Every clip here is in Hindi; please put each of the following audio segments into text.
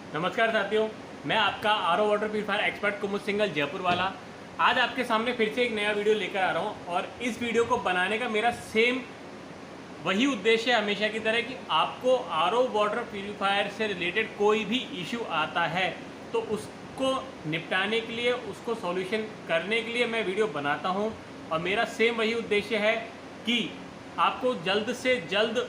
नमस्कार साथियों, मैं आपका R O water purifier expert Kumud Singhal Jaipur वाला आज आपके सामने फिर से एक नया वीडियो लेकर आ रहा हूं। और इस वीडियो को बनाने का मेरा सेम वही उद्देश्य है हमेशा की तरह कि आपको आर ओ वाटर प्यूरीफायर से रिलेटेड कोई भी इशू आता है तो उसको निपटाने के लिए, उसको सॉल्यूशन करने के लिए मैं वीडियो बनाता हूं। और मेरा सेम वही उद्देश्य है कि आपको जल्द से जल्द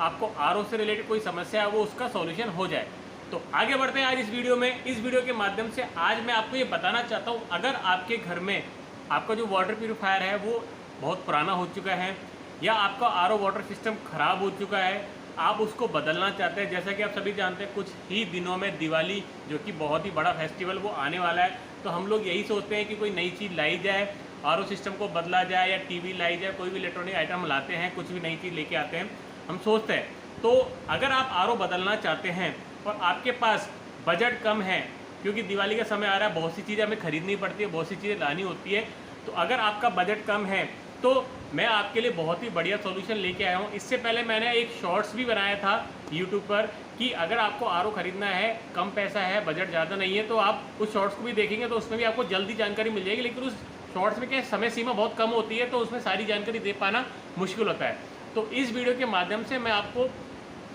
आपको आर ओ से रिलेटेड कोई समस्या है वो उसका सॉल्यूशन हो जाए। तो आगे बढ़ते हैं आज इस वीडियो में। इस वीडियो के माध्यम से आज मैं आपको ये बताना चाहता हूँ, अगर आपके घर में आपका जो वाटर प्यूरीफायर है वो बहुत पुराना हो चुका है या आपका आरओ वाटर सिस्टम ख़राब हो चुका है, आप उसको बदलना चाहते हैं। जैसा कि आप सभी जानते हैं, कुछ ही दिनों में दिवाली जो कि बहुत ही बड़ा फेस्टिवल वो आने वाला है, तो हम लोग यही सोचते हैं कि कोई नई चीज़ लाई जाए, आरओ सिस्टम को बदला जाए या टीवी लाई जाए, कोई भी इलेक्ट्रॉनिक आइटम लाते हैं, कुछ भी नई चीज़ लेके आते हैं, हम सोचते हैं। तो अगर आप आरओ बदलना चाहते हैं और आपके पास बजट कम है, क्योंकि दिवाली का समय आ रहा है, बहुत सी चीज़ें हमें खरीदनी पड़ती है, बहुत सी चीज़ें लानी होती है, तो अगर आपका बजट कम है तो मैं आपके लिए बहुत ही बढ़िया सॉल्यूशन लेके आया हूँ। इससे पहले मैंने एक शॉर्ट्स भी बनाया था यूट्यूब पर कि अगर आपको आरओ खरीदना है, कम पैसा है, बजट ज़्यादा नहीं है, तो आप उस शॉर्ट्स को भी देखेंगे तो उसमें भी आपको जल्दी जानकारी मिल जाएगी। लेकिन उस शॉर्ट्स में क्या समय सीमा बहुत कम होती है, तो उसमें सारी जानकारी दे पाना मुश्किल होता है। तो इस वीडियो के माध्यम से मैं आपको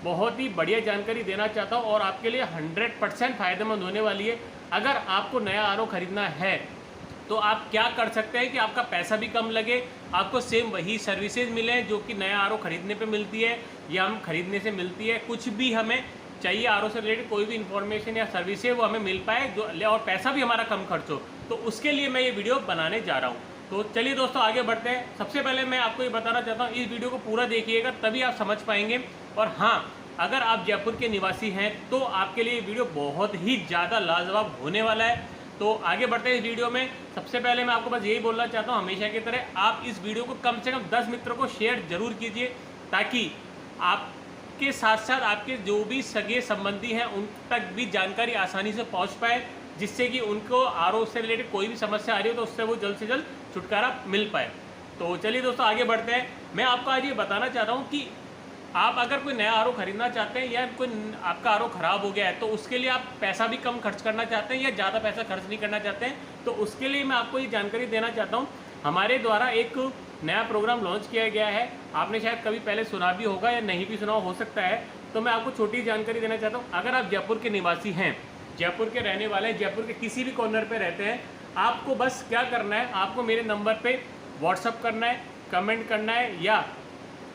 बहुत ही बढ़िया जानकारी देना चाहता हूँ और आपके लिए 100% फ़ायदेमंद होने वाली है। अगर आपको नया आरओ खरीदना है तो आप क्या कर सकते हैं कि आपका पैसा भी कम लगे, आपको सेम वही सर्विसेज मिले जो कि नया आरओ खरीदने पे मिलती है या हम खरीदने से मिलती है। कुछ भी हमें चाहिए आरओ से रिलेटेड कोई भी इन्फॉर्मेशन या सर्विस है वो हमें मिल पाए जो, और पैसा भी हमारा कम खर्च हो, तो उसके लिए मैं ये वीडियो बनाने जा रहा हूँ। तो चलिए दोस्तों आगे बढ़ते हैं। सबसे पहले मैं आपको ये बताना चाहता हूँ, इस वीडियो को पूरा देखिएगा तभी आप समझ पाएंगे। और हाँ, अगर आप जयपुर के निवासी हैं तो आपके लिए वीडियो बहुत ही ज़्यादा लाजवाब होने वाला है। तो आगे बढ़ते हैं इस वीडियो में। सबसे पहले मैं आपको बस यही बोलना चाहता हूँ, हमेशा की तरह आप इस वीडियो को कम से कम 10 मित्रों को शेयर जरूर कीजिए, ताकि आपके साथ साथ आपके जो भी सगे संबंधी हैं उन तक भी जानकारी आसानी से पहुँच पाए, जिससे कि उनको आरओ से रिलेटेड कोई भी समस्या आ रही हो तो उससे वो जल्द से जल्द छुटकारा मिल पाए। तो चलिए दोस्तों आगे बढ़ते हैं। मैं आपको आज ये बताना चाहता हूँ कि आप अगर कोई नया आरओ खरीदना चाहते हैं या कोई आपका आरओ ख़राब हो गया है तो उसके लिए आप पैसा भी कम खर्च करना चाहते हैं या ज़्यादा पैसा खर्च नहीं करना चाहते हैं, तो उसके लिए मैं आपको ये जानकारी देना चाहता हूँ। हमारे द्वारा एक नया प्रोग्राम लॉन्च किया गया है, आपने शायद कभी पहले सुना भी होगा या नहीं भी सुना हो सकता है, तो मैं आपको छोटी जानकारी देना चाहता हूँ। अगर आप जयपुर के निवासी हैं, जयपुर के रहने वाले हैं, जयपुर के किसी भी कॉर्नर पर रहते हैं, आपको बस क्या करना है, आपको मेरे नंबर पर व्हाट्सअप करना है, कमेंट करना है या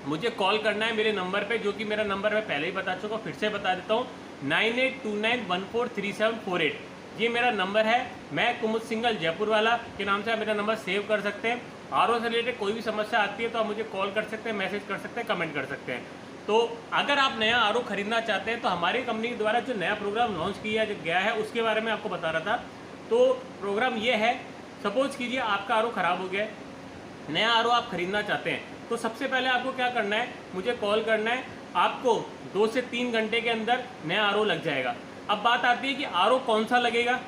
मुझे कॉल करना है मेरे नंबर पे, जो कि मेरा नंबर मैं पहले ही बता चुका हूँ, फिर से बता देता हूँ, 9829143748। ये मेरा नंबर है। मैं कुमुद सिंघल जयपुर वाला के नाम से आप मेरा नंबर सेव कर सकते हैं। आरओ से रिलेटेड कोई भी समस्या आती है तो आप मुझे कॉल कर सकते हैं, मैसेज कर सकते हैं, कमेंट कर सकते हैं। तो अगर आप नया आरओ खरीदना चाहते हैं तो हमारी कंपनी के द्वारा जो नया प्रोग्राम लॉन्च किया गया है उसके बारे में आपको बता रहा था। तो प्रोग्राम ये है, सपोज कीजिए आपका आरओ ख़राब हो गया है, नया आरओ आप खरीदना चाहते हैं, तो सबसे पहले आपको क्या करना है, मुझे कॉल करना है। आपको 2 से 3 घंटे के अंदर नया आरओ लग जाएगा। अब बात आती है कि आरओ कौन सा लगेगा,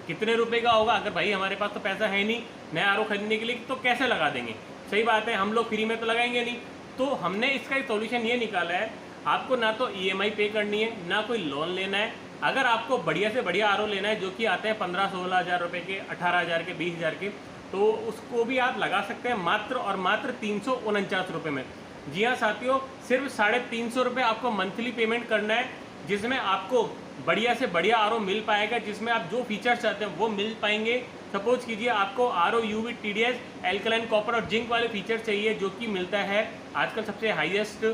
कितने रुपए का होगा। अगर भाई हमारे पास तो पैसा है नहीं नया आरओ खरीदने के लिए, तो कैसे लगा देंगे। सही बात है, हम लोग फ्री में तो लगाएंगे नहीं। तो हमने इसका एक सोल्यूशन ये निकाला है, आपको ना तो EMI पे करनी है, ना कोई लोन लेना है। अगर आपको बढ़िया से बढ़िया आरओ लेना है, जो कि आते हैं 15-16 हज़ार रुपये के, 18 हज़ार के, 20 हज़ार के, तो उसको भी आप लगा सकते हैं मात्र और मात्र 349 रुपये में। जी हाँ साथियों, सिर्फ 350 रुपये आपको मंथली पेमेंट करना है, जिसमें आपको बढ़िया से बढ़िया आरओ मिल पाएगा, जिसमें आप जो फीचर्स चाहते हैं वो मिल पाएंगे। सपोज कीजिए आपको RO UV TDS alkaline copper और जिंक वाले फीचर चाहिए, जो कि मिलता है आजकल सबसे हाईएस्ट,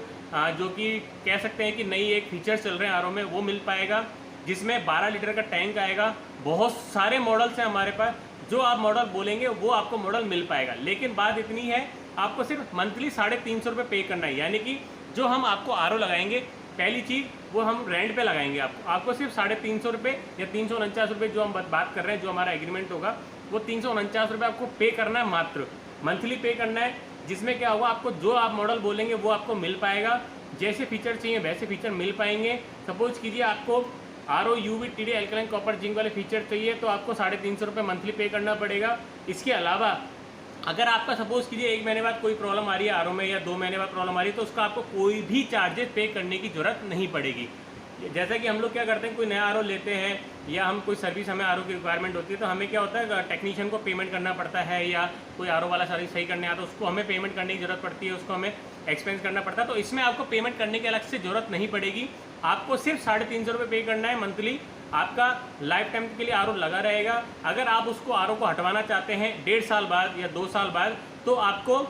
जो कि कह सकते हैं कि नई एक फीचर चल रहे हैं आरओ में, वो मिल पाएगा, जिसमें 12 लीटर का टैंक आएगा। बहुत सारे मॉडल्स हैं हमारे पास, जो आप मॉडल बोलेंगे वो आपको मॉडल मिल पाएगा। लेकिन बात इतनी है, आपको सिर्फ मंथली 350 रुपये पे करना है। यानी कि जो हम आपको आरओ लगाएंगे, पहली चीज़ वो हम रेंट पे लगाएंगे, आपको सिर्फ 350 रुपये या 349 रुपये जो हम बात कर रहे हैं, जो हमारा एग्रीमेंट होगा, वो 349 रुपये आपको पे करना है, मात्र मंथली पे करना है। जिसमें क्या होगा, आपको जो आप मॉडल बोलेंगे वो आपको मिल पाएगा, जैसे फीचर चाहिए वैसे फीचर मिल पाएंगे। सपोज कीजिए आपको RO UV TDS alkaline copper zinc वाले फीचर चाहिए, तो आपको 350 रुपये मंथली पे करना पड़ेगा। इसके अलावा अगर आपका सपोज कीजिए 1 महीने बाद कोई प्रॉब्लम आ रही है आरओ में, या 2 महीने बाद प्रॉब्लम आ रही है, तो उसका आपको कोई भी चार्जेस पे करने की ज़रूरत नहीं पड़ेगी। जैसा कि हम लोग क्या करते हैं, कोई नया आर लेते हैं या हम कोई सर्विस हमें आर की रिक्वायरमेंट होती है तो हमें क्या होता है, टेक्नीशियन को पेमेंट करना पड़ता है, या कोई आर वाला सर्विस सही करने आता है उसको हमें पेमेंट करने की ज़रूरत पड़ती है, उसको हमें एक्सपेंस करना पड़ता है। तो इसमें आपको पेमेंट करने की अलग से ज़रूरत नहीं पड़ेगी। आपको सिर्फ 350 रुपये पे करना है मंथली। आपका लाइफ टाइम के लिए आर लगा रहेगा। अगर आप उसको आर को हटवाना चाहते हैं 1.5 साल बाद या 2 साल बाद, तो आपको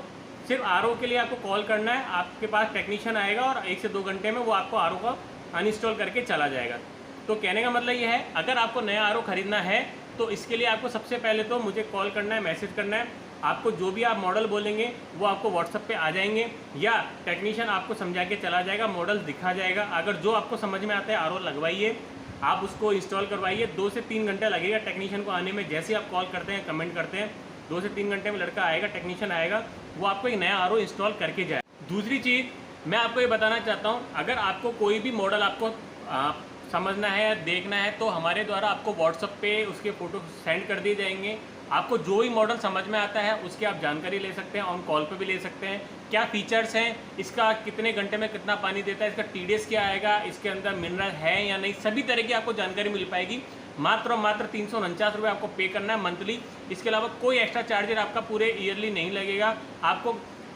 सिर्फ आर के लिए आपको कॉल करना है, आपके पास टेक्नीशियन आएगा और 1 से 2 घंटे में वो आपको आर को अनइंस्टॉल करके चला जाएगा। तो कहने का मतलब ये है, अगर आपको नया आर खरीदना है तो इसके लिए आपको सबसे पहले तो मुझे कॉल करना है, मैसेज करना है। आपको जो भी आप मॉडल बोलेंगे वो आपको व्हाट्सएप पे आ जाएंगे, या टेक्नीशियन आपको समझा के चला जाएगा, मॉडल दिखा जाएगा। अगर जो आपको समझ में आता है आर लगवाइए, आप उसको इंस्टॉल करवाइए। 2 से 3 घंटा लगेगा टेक्नीशियन को आने में। जैसे आप कॉल करते हैं, कमेंट करते हैं, 2 से 3 घंटे में लड़का आएगा, टेक्नीशियन आएगा, वो आपको एक नया आर इंस्टॉल करके जाए। दूसरी चीज़ मैं आपको ये बताना चाहता हूँ, अगर आपको कोई भी मॉडल आपको समझना है या देखना है तो हमारे द्वारा आपको व्हाट्सएप पे उसके फ़ोटो सेंड कर दिए जाएंगे। आपको जो भी मॉडल समझ में आता है उसकी आप जानकारी ले सकते हैं, ऑन कॉल पे भी ले सकते हैं। क्या फीचर्स हैं, इसका कितने घंटे में कितना पानी देता है, इसका TDS क्या आएगा, इसके अंदर मिनरल है या नहीं, सभी तरह की आपको जानकारी मिल पाएगी। मात्र 349 रुपये आपको पे करना है मंथली। इसके अलावा कोई एक्स्ट्रा चार्जर आपका पूरे ईयरली नहीं लगेगा। आपको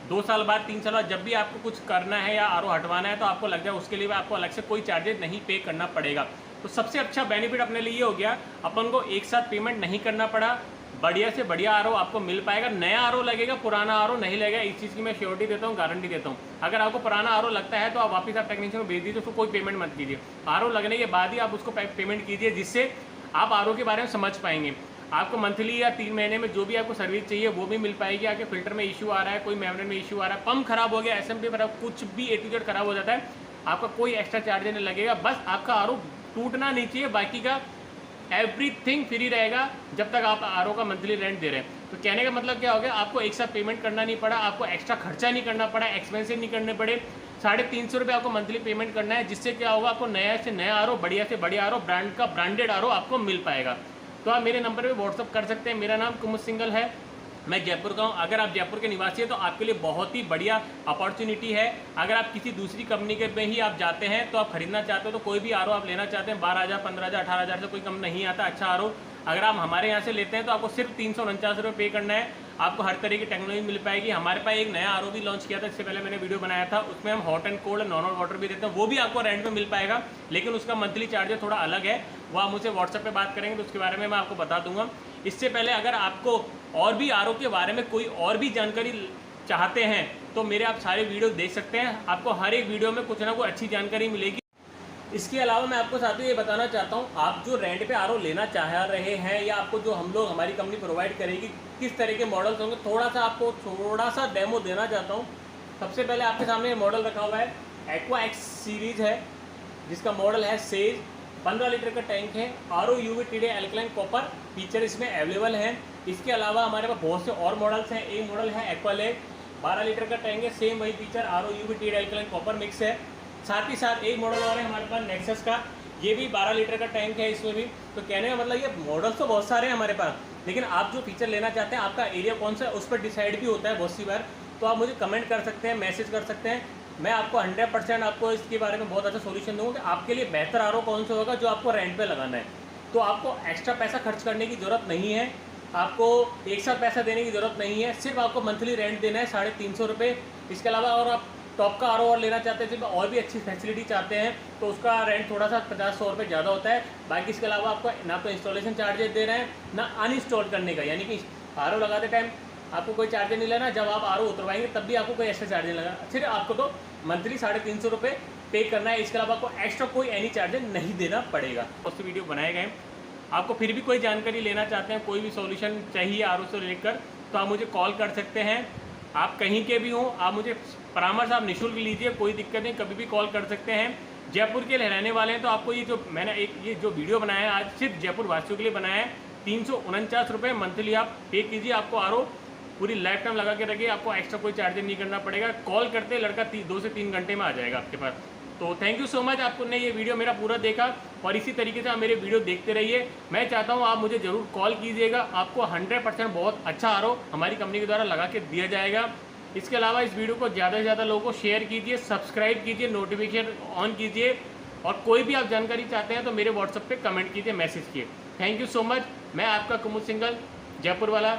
2 साल बाद, 3 साल बाद जब भी आपको कुछ करना है या आर हटवाना है तो आपको लग जाए, उसके लिए आपको अलग से कोई चार्जेस नहीं पे करना पड़ेगा। तो सबसे अच्छा बेनिफिट अपने लिए ये हो गया, अपन को एक साथ पेमेंट नहीं करना पड़ा, बढ़िया से बढ़िया आर आपको मिल पाएगा। नया आर लगेगा, पुराना आर नहीं लगेगा, इस चीज़ की मैं श्योरिटी देता हूँ, गारंटी देता हूँ। अगर आपको पुराना आर लगता है तो आप वापस आप टेक्नीशियन को भेज दीजिए, उसको कोई पेमेंट मत कीजिए। आर लगने के बाद ही आप उसको पेमेंट कीजिए, जिससे आप आर के बारे में समझ पाएंगे। आपको मंथली या 3 महीने में जो भी आपको सर्विस चाहिए वो भी मिल पाएगी। आपके फिल्टर में इशू आ रहा है, कोई मेम्ब्रेन में इशू आ रहा है, पंप खराब हो गया, SMP खराब, कुछ भी A to Z खराब हो जाता है, आपका कोई एक्स्ट्रा चार्ज नहीं लगेगा। बस आपका आर टूटना नहीं चाहिए, बाकी का एवरीथिंग फ्री रहेगा जब तक आप आर का मंथली रेंट दे रहे हैं। तो कहने का मतलब क्या हो गया, आपको एक साथ पेमेंट करना नहीं पड़ा, आपको एक्स्ट्रा खर्चा नहीं करना पड़ा, एक्सपेंसिव नहीं करने पड़े। 350 रुपये आपको मंथली पेमेंट करना है, जिससे क्या होगा, आपको नया से नया आर बढ़िया से बढ़िया आर ब्रांड का ब्रांडेड आर आपको मिल पाएगा। तो आप मेरे नंबर पे व्हाट्सअप कर सकते हैं। मेरा नाम कुमुद सिंगल है, मैं जयपुर का हूँ। अगर आप जयपुर के निवासी हैं तो आपके लिए बहुत ही बढ़िया अपॉर्चुनिटी है। अगर आप किसी दूसरी कंपनी के में ही आप जाते हैं तो आप खरीदना चाहते हो, तो कोई भी आर आप लेना चाहते हैं 12,000, 15,000, 18,000 से कोई कम नहीं आता अच्छा आर। अगर आप हमारे यहाँ से लेते हैं तो आपको सिर्फ 349 रुपये पे करना है। आपको हर तरह की टेक्नोलॉजी मिल पाएगी। हमारे पास एक नया आर भी लॉन्च किया था, इससे पहले मैंने वीडियो बनाया था, उसमें हम hot and cold normal water भी देते हैं, वो भी आपको रेंट में मिल पाएगा, लेकिन उसका मंथली चार्जेस थोड़ा अलग है। वो आप मुझसे व्हाट्सएप पे बात करेंगे तो उसके बारे में मैं आपको बता दूंगा। इससे पहले अगर आपको और भी आर के बारे में कोई और भी जानकारी चाहते हैं तो मेरे आप सारे वीडियो देख सकते हैं। आपको हर एक वीडियो में कुछ ना कुछ अच्छी जानकारी मिलेगी। इसके अलावा मैं आपको साथ ही ये बताना चाहता हूँ, आप जो रेंट पे आर लेना चाह रहे हैं या आपको जो हम लोग हमारी कंपनी प्रोवाइड करेगी, किस तरह के मॉडल्स होंगे, थोड़ा सा डेमो देना चाहता हूँ। सबसे पहले आपके सामने मॉडल रखा हुआ है, एक्वा एक्स सीरीज़ है, जिसका मॉडल है सेज। 15 लीटर का टैंक है, RO UV TDI alkaline copper feature इसमें अवेलेबल है। इसके अलावा हमारे पास बहुत से और मॉडल्स हैं। एक मॉडल है एक्वालेग, 12 लीटर का टैंक है, सेम वही feature, RO UV TDI alkaline copper mix है। साथ ही साथ एक मॉडल और है हमारे पास नेक्सस का, ये भी 12 लीटर का टैंक है इसमें भी। तो कहने का मतलब ये मॉडल्स तो बहुत सारे हैं हमारे पास, लेकिन आप जो फीचर लेना चाहते हैं, आपका एरिया कौन सा है उस पर डिसाइड भी होता है बहुत सी बार। तो आप मुझे कमेंट कर सकते हैं, मैसेज कर सकते हैं, मैं आपको 100% आपको इसके बारे में बहुत अच्छा सोल्यूशन दूंगा कि आपके लिए बेहतर आर कौन सा होगा जो आपको रेंट पे लगाना है। तो आपको एक्स्ट्रा पैसा खर्च करने की ज़रूरत नहीं है, आपको एक साथ पैसा देने की ज़रूरत नहीं है, सिर्फ आपको मंथली रेंट देना है 350 रुपये। इसके अलावा और आप टॉप का आर लेना चाहते हैं, सिर्फ और भी अच्छी फैसिलिटी चाहते हैं, तो उसका रेंट थोड़ा सा 50-100 रुपये ज़्यादा होता है। बाकी इसके अलावा आपको ना तो इंस्टॉलेशन चार्जेस दे रहे हैं, ना अनइंस्टॉल करने का, यानी कि आर लगाते टाइम आपको कोई चार्ज नहीं लेना, जब आप आर उतरवाएंगे तब भी आपको कोई एक्स्ट्रा चार्ज नहीं लगा, सिर्फ आपको तो मंथली 350 रुपये पे करना है। इसके अलावा आपको एक्स्ट्रा कोई एनी चार्जेस नहीं देना पड़ेगा। उससे वीडियो बनाए गए, आपको फिर भी कोई जानकारी लेना चाहते हैं, कोई भी सॉल्यूशन चाहिए आर से लेकर, तो आप मुझे कॉल कर सकते हैं। आप कहीं के भी हों, आप मुझे परामर्श आप निःशुल्क लीजिए, कोई दिक्कत नहीं, कभी भी कॉल कर सकते हैं। जयपुर के रहने वाले हैं तो आपको ये जो मैंने ये जो वीडियो बनाया है आज सिर्फ जयपुर वासियों के लिए बनाया है। 349 रुपये मंथली आप पे कीजिए, आपको आर पूरी लाइफ टाइम लगा के रखिए, आपको एक्स्ट्रा कोई चार्जेस नहीं करना पड़ेगा। कॉल करते लड़का 2 से 3 घंटे में आ जाएगा आपके पास। तो थैंक यू सो मच, आपने ये वीडियो मेरा पूरा देखा और इसी तरीके से आप मेरे वीडियो देखते रहिए। मैं चाहता हूँ आप मुझे ज़रूर कॉल कीजिएगा, आपको 100% बहुत अच्छा आर हमारी कंपनी के द्वारा लगा के दिया जाएगा। इसके अलावा इस वीडियो को ज़्यादा से ज़्यादा लोगों को शेयर कीजिए, सब्सक्राइब कीजिए, नोटिफिकेशन ऑन कीजिए, और कोई भी आप जानकारी चाहते हैं तो मेरे व्हाट्सएप पे कमेंट कीजिए, मैसेज कीजिए। Thank you so much. मैं आपका कुमुद सिंघल, जयपुर वाला।